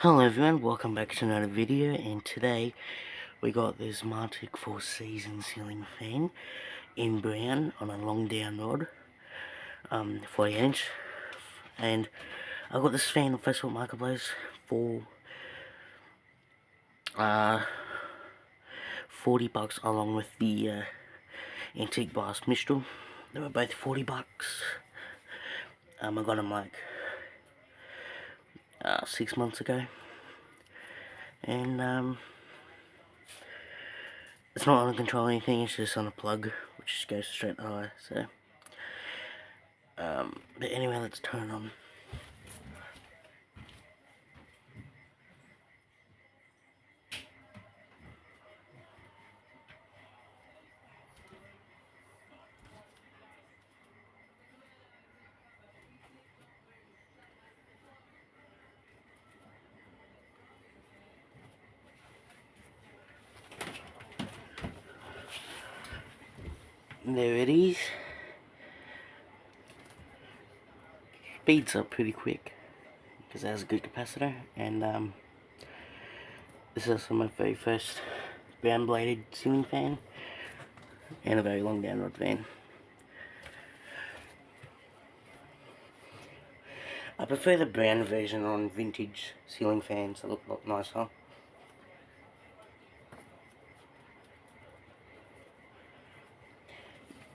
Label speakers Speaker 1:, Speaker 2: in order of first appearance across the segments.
Speaker 1: Hello everyone, welcome back to another video, and today we got this martec 4 season ceiling fan in brown on a long down rod, 48 inch, and I got this fan on Facebook Marketplace for $40 along with the antique brass mistral. They were both $40. I got them like 6 months ago, and it's not on a control or anything, it's just on a plug, which just goes straight to the eye, so. But anyway, let's turn it on. There it is. Speeds up pretty quick because it has a good capacitor, and this is also my very first round bladed ceiling fan and a very long down rod fan. I prefer the brown version on vintage ceiling fans, they look a lot nicer.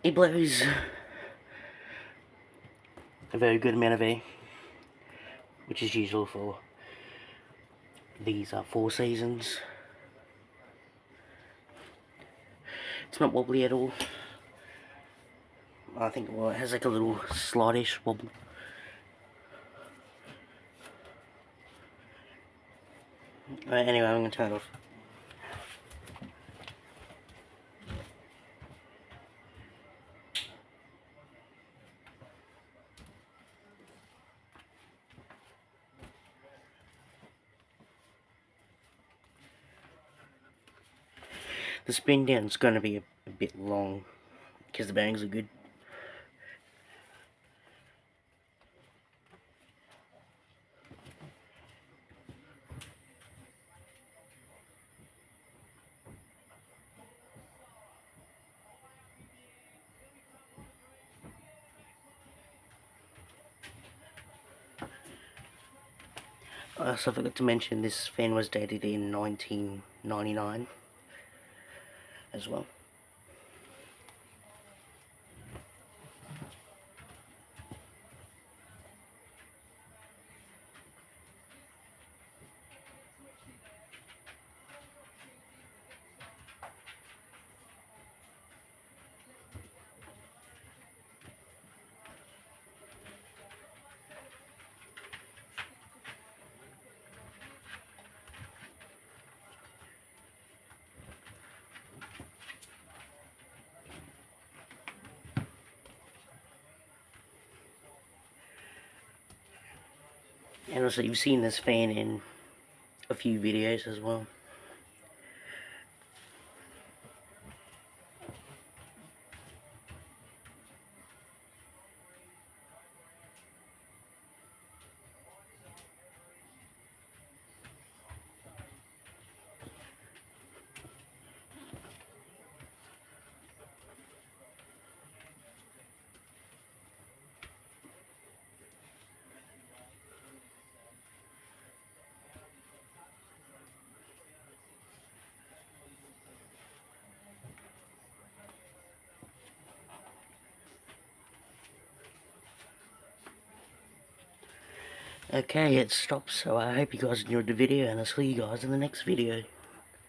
Speaker 1: It blows a very good amount of air, which is usual for these 4 seasons. It's not wobbly at all. I think, well, it has like a little slightish wobble. Anyway, I'm going to turn it off. The spin down is going to be a bit long because the bearings are good. So I forgot to mention this fan was dated in 1999 as well. And also, you've seen this fan in a few videos as well. Okay, it stopped, so I hope you guys enjoyed the video, and I'll see you guys in the next video.